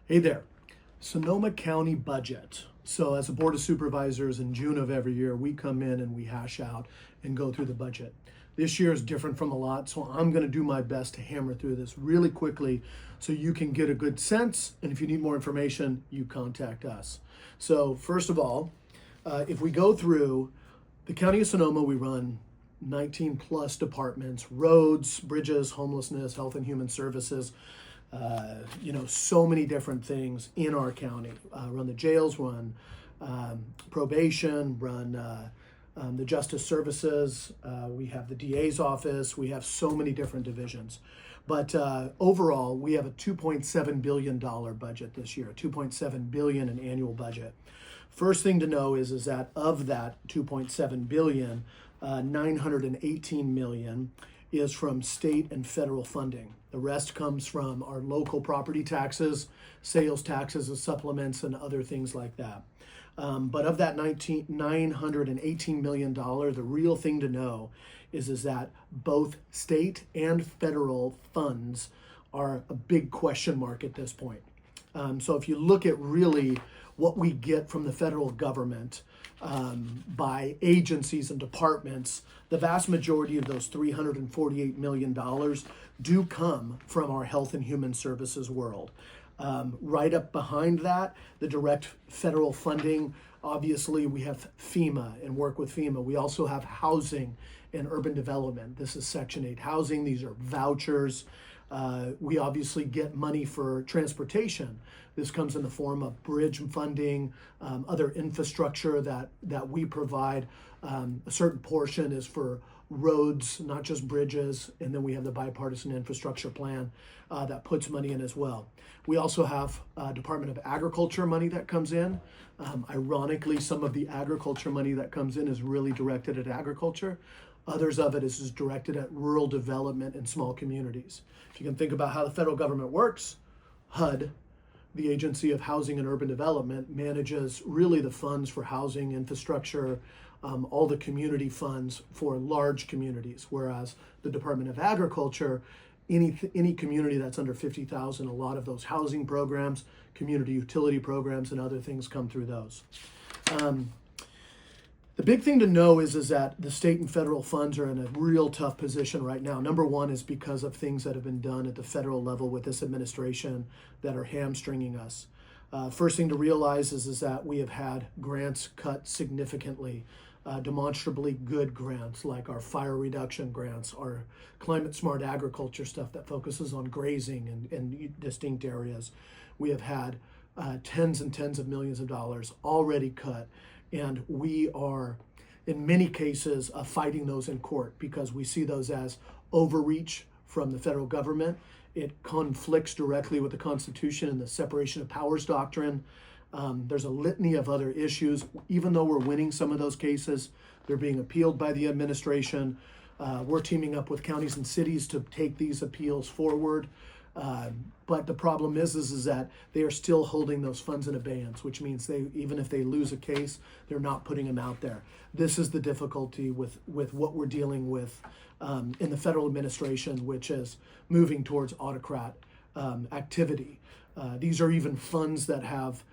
Hey there, Sonoma County budget. So as a Board of Supervisors in June of every year, we come in and we hash out and go through the budget. This year is different from a lot, so I'm gonna do my best to hammer through this really quickly so you can get a good sense, and if you need more information, you contact us. So first of all, if we go through the County of Sonoma, we run 19 plus departments: roads, bridges, homelessness, health and human services, so many different things in our county. Run the jails, run probation, run the justice services. We have the DA's office. We have so many different divisions. But overall, we have a $2.7 billion budget this year, $2.7 billion in annual budget. First thing to know is that of that $2.7 billion, 918 million is from state and federal funding. The rest comes from our local property taxes, sales taxes, and supplements, and other things like that. But of that $918 million, the real thing to know is that both state and federal funds are a big question mark at this point. So if you look at really what we get from the federal government by agencies and departments, the vast majority of those $348 million do come from our health and human services world. Right up behind that, the direct federal funding, obviously we have FEMA and work with FEMA. We also have housing and urban development. This is Section 8 housing. These are vouchers. We obviously get money for transportation. This comes in the form of bridge funding, other infrastructure that we provide. A certain portion is for roads, not just bridges, and then we have the bipartisan infrastructure plan that puts money in as well. We also have Department of Agriculture money that comes in. Ironically, some of the agriculture money that comes in is really directed at agriculture. Others of it is directed at rural development and small communities. If you can think about how the federal government works, HUD, the Agency of Housing and Urban Development, manages really the funds for housing, infrastructure, all the community funds for large communities, whereas the Department of Agriculture, any community that's under 50,000, a lot of those housing programs, community utility programs, and other things come through those. The big thing to know is that the state and federal funds are in a real tough position right now. Number one is because of things that have been done at the federal level with this administration that are hamstringing us. First thing to realize is that we have had grants cut significantly, demonstrably good grants like our fire reduction grants, our climate smart agriculture stuff that focuses on grazing and distinct areas. We have had tens and tens of millions of dollars already cut. And we are, in many cases, fighting those in court because we see those as overreach from the federal government. It conflicts directly with the Constitution and the separation of powers doctrine. There's a litany of other issues. Even though we're winning some of those cases, they're being appealed by the administration. We're teaming up with counties and cities to take these appeals forward. But the problem is that they are still holding those funds in abeyance, which means even if they lose a case, they're not putting them out there. This is the difficulty with what we're dealing with in the federal administration, which is moving towards autocrat activity. These are even funds that have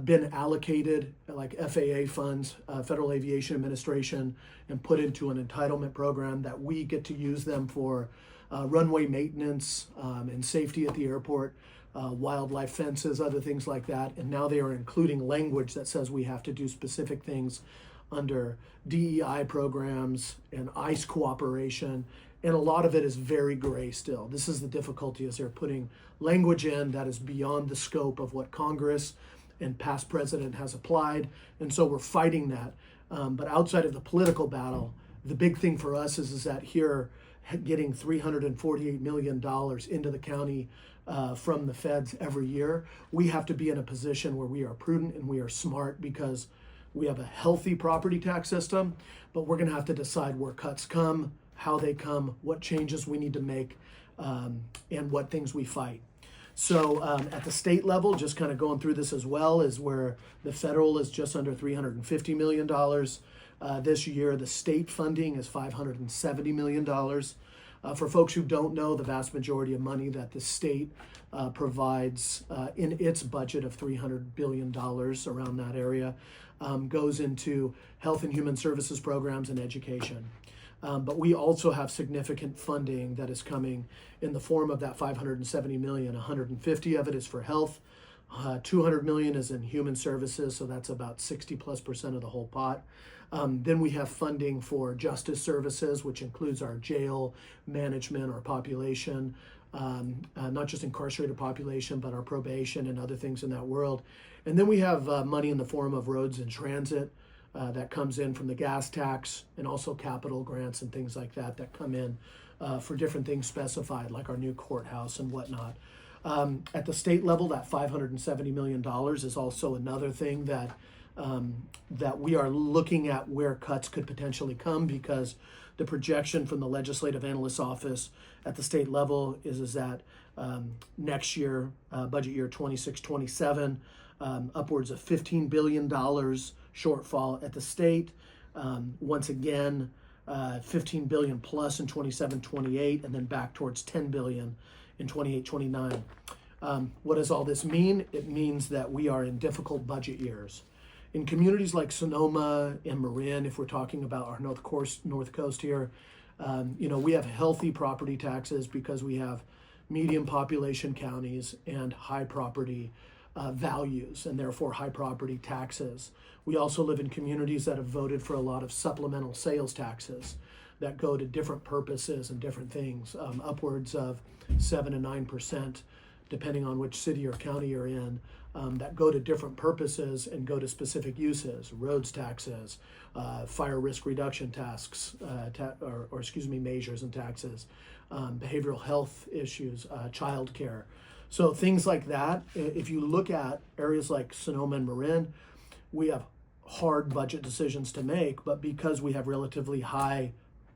been allocated, like FAA funds, Federal Aviation Administration, and put into an entitlement program that we get to use them for runway maintenance and safety at the airport, wildlife fences, other things like that. And now they are including language that says we have to do specific things under DEI programs and ICE cooperation. And a lot of it is very gray still. This is the difficulty, is they're putting language in that is beyond the scope of what Congress and past president has applied. And so we're fighting that. But outside of the political battle, the big thing for us is that here, getting $348 million into the county from the feds every year, we have to be in a position where we are prudent and we are smart because we have a healthy property tax system, but we're going to have to decide where cuts come, how they come, what changes we need to make, and what things we fight. So at the state level, just kind of going through this as well, is where the federal is just under $350 million. This year, the state funding is $570 million. For folks who don't know, the vast majority of money that the state provides in its budget of $300 billion, around that area, goes into health and human services programs and education. But we also have significant funding that is coming in the form of that $570 million. 150 of it is for health. 200 million is in human services, so that's about 60+% of the whole pot. Then we have funding for justice services, which includes our jail management, our population, not just incarcerated population, but our probation and other things in that world. And then we have money in the form of roads and transit that comes in from the gas tax, and also capital grants and things like that that come in for different things specified, like our new courthouse and whatnot. At the state level, that $570 million is also another thing that that we are looking at where cuts could potentially come, because the projection from the Legislative Analyst's Office at the state level is that next year, budget year 26-27, upwards of $15 billion shortfall at the state. Once again, 15 billion plus in 27-28, and then back towards 10 billion in 28-29. What does all this mean? It means that we are in difficult budget years. In communities like Sonoma and Marin, if we're talking about our north coast here, we have healthy property taxes because we have medium population counties and high property values, and therefore high property taxes. We also live in communities that have voted for a lot of supplemental sales taxes that go to different purposes and different things, upwards of 7 and 9%, depending on which city or county you're in, that go to different purposes and go to specific uses: roads taxes, fire risk reduction tasks, measures and taxes, behavioral health issues, child care. So things like that. If you look at areas like Sonoma and Marin, we have hard budget decisions to make, but because we have relatively high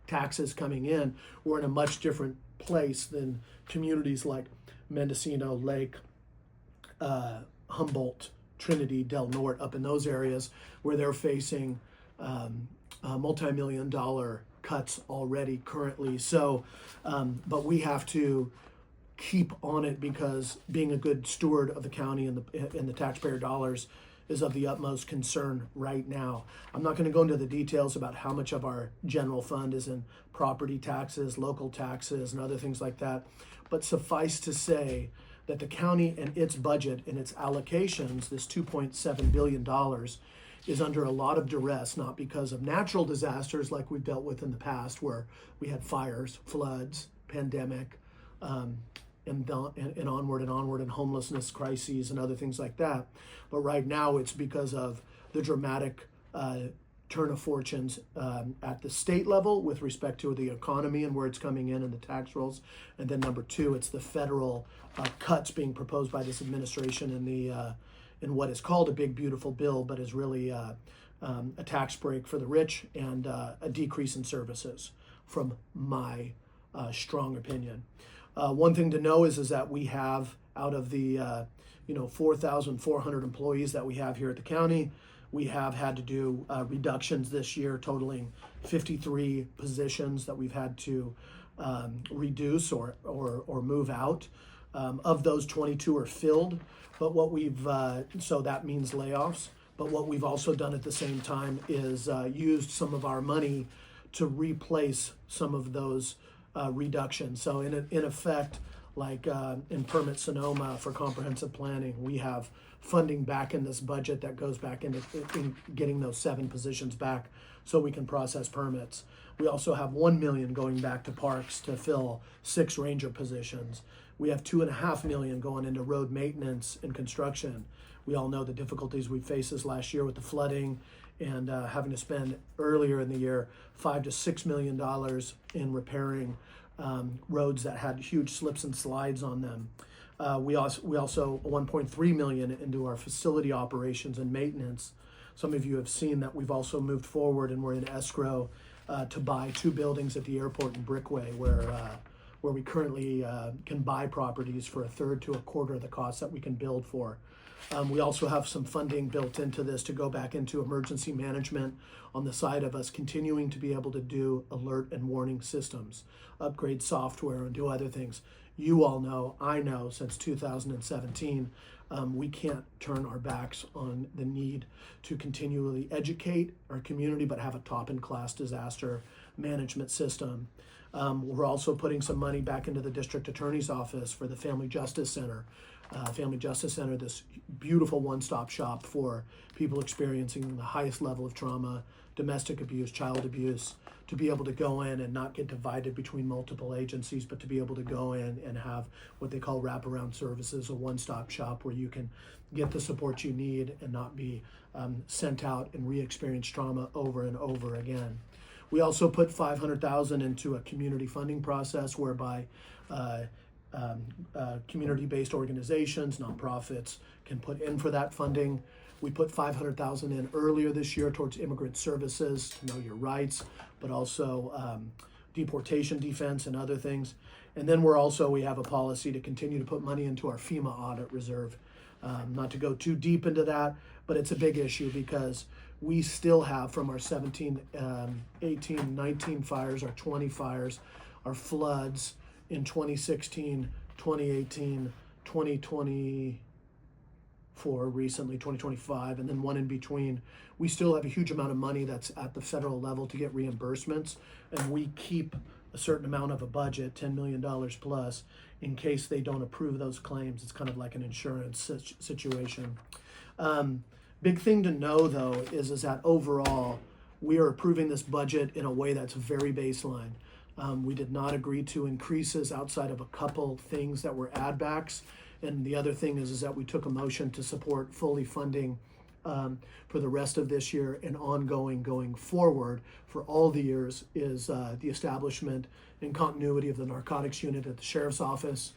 taxes coming in, we're in a much different place than communities like Mendocino, Lake, Humboldt, Trinity, Del Norte, up in those areas where they're facing multi-million-dollar cuts already currently. So, but we have to keep on it, because being a good steward of the county and the taxpayer dollars is of the utmost concern right now. I'm not going to go into the details about how much of our general fund is in property taxes, local taxes, and other things like that, but suffice to say that the county and its budget and its allocations, this $2.7 billion, is under a lot of duress, not because of natural disasters like we've dealt with in the past, where we had fires, floods, pandemic, and onward and onward, and homelessness crises and other things like that. But right now it's because of the dramatic turn of fortunes at the state level with respect to the economy and where it's coming in and the tax rolls. And then number two, it's the federal cuts being proposed by this administration in what is called a big beautiful bill, but is really a tax break for the rich and a decrease in services, from my strong opinion. One thing to know is that we have, out of the 4,400 employees that we have here at the county, we have had to do reductions this year totaling 53 positions that we've had to reduce or move out. Of those, 22 are filled, but what we've, so that means layoffs, but what we've also done at the same time is used some of our money to replace some of those reductions. So in effect, like in Permit Sonoma for comprehensive planning, we have funding back in this budget that goes back into in getting those 7 positions back so we can process permits. We also have $1 million going back to parks to fill 6 ranger positions. We have $2.5 million going into road maintenance and construction. We all know the difficulties we faced this last year with the flooding, and having to spend earlier in the year $5 to $6 million in repairing roads that had huge slips and slides on them. We also $1.3 million into our facility operations and maintenance. Some of you have seen that we've also moved forward, and we're in escrow to buy 2 buildings at the airport in Brickway, where where we currently can buy properties for a third to a quarter of the cost that we can build for. We also have some funding built into this to go back into emergency management on the side of us continuing to be able to do alert and warning systems, upgrade software, and do other things. You all know, I know, since 2017, we can't turn our backs on the need to continually educate our community, but have a top-in-class disaster management system. We're also putting some money back into the district attorney's office for the Family Justice Center. Family Justice Center, this beautiful one-stop shop for people experiencing the highest level of trauma, domestic abuse, child abuse, to be able to go in and not get divided between multiple agencies, but to be able to go in and have what they call wraparound services, a one-stop shop where you can get the support you need and not be sent out and re-experience trauma over and over again. We also put $500,000 into a community funding process whereby community-based organizations, nonprofits can put in for that funding. We put $500,000 in earlier this year towards immigrant services to know your rights, but also deportation defense and other things. And then we have a policy to continue to put money into our FEMA audit reserve. Not to go too deep into that, but it's a big issue because we still have from our 17, 18, 19 fires, our 20 fires, our floods in 2016, 2018, 2024, recently 2025, and then one in between. We still have a huge amount of money that's at the federal level to get reimbursements, and we keep a certain amount of a budget, $10 million plus, in case they don't approve those claims. It's kind of like an insurance situation. Big thing to know, though, is that overall, we are approving this budget in a way that's very baseline. We did not agree to increases outside of a couple things that were add backs. And the other thing is that we took a motion to support fully funding for the rest of this year and going forward for all the years is the establishment and continuity of the narcotics unit at the sheriff's office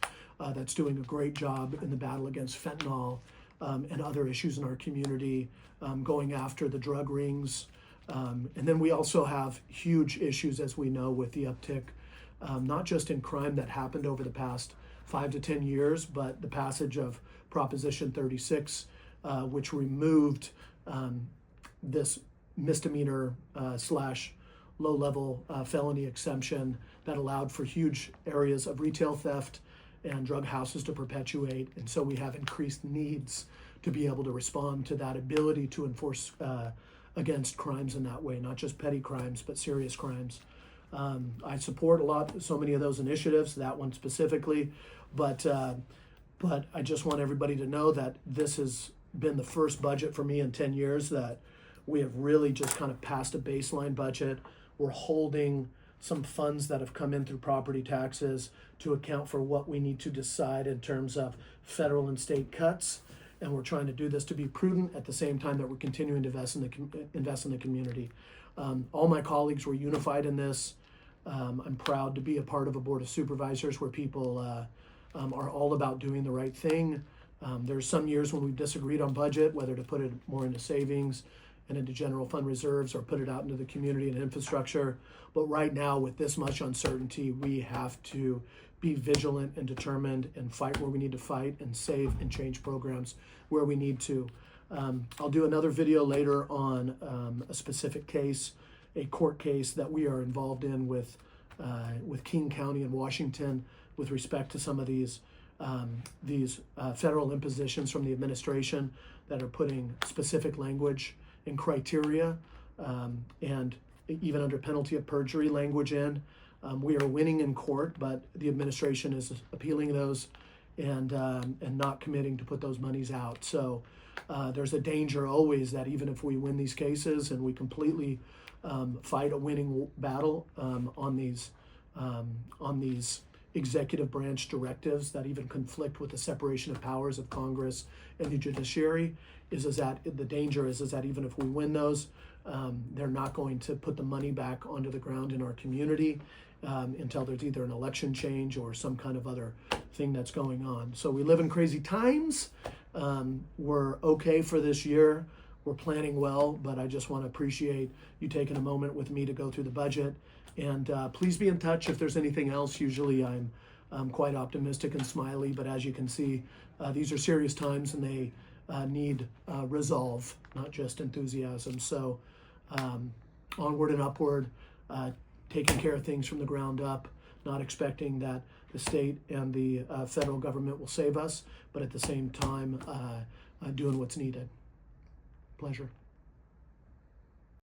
that's doing a great job in the battle against fentanyl and other issues in our community, going after the drug rings. And then we also have huge issues, as we know, with the uptick, not just in crime that happened over the past 5 to 10 years, but the passage of Proposition 36, which removed this misdemeanor slash low-level felony exemption that allowed for huge areas of retail theft and drug houses to perpetuate. And so we have increased needs to be able to respond to that ability to enforce against crimes in that way, not just petty crimes, but serious crimes. I support so many of those initiatives, that one specifically, but I just want everybody to know that this has been the first budget for me in 10 years that we have really just kind of passed a baseline budget. We're holding some funds that have come in through property taxes to account for what we need to decide in terms of federal and state cuts. And we're trying to do this to be prudent at the same time that we're continuing to invest in the community. All my colleagues were unified in this. I'm proud to be a part of a board of supervisors where people are all about doing the right thing. There's some years when we've disagreed on budget, whether to put it more into savings and into general fund reserves or put it out into the community and infrastructure. But right now, with this much uncertainty, we have to be vigilant and determined and fight where we need to fight and save and change programs where we need to. I'll do another video later on a specific case, a court case that we are involved in with King County in Washington with respect to some of these federal impositions from the administration that are putting specific language and criteria and even under penalty of perjury language in. We are winning in court, but the administration is appealing those and not committing to put those monies out. So there's a danger always that even if we win these cases and we completely fight a winning battle on these executive branch directives that even conflict with the separation of powers of Congress and the judiciary, is that the danger is that even if we win those, they're not going to put the money back onto the ground in our community until there's either an election change or some kind of other thing that's going on. So we live in crazy times. We're okay for this year. We're planning well, but I just want to appreciate you taking a moment with me to go through the budget And please be in touch if there's anything else. Usually I'm quite optimistic and smiley, but as you can see, these are serious times and they need resolve, not just enthusiasm. So onward and upward, taking care of things from the ground up, not expecting that the state and the federal government will save us, but at the same time, doing what's needed. Pleasure.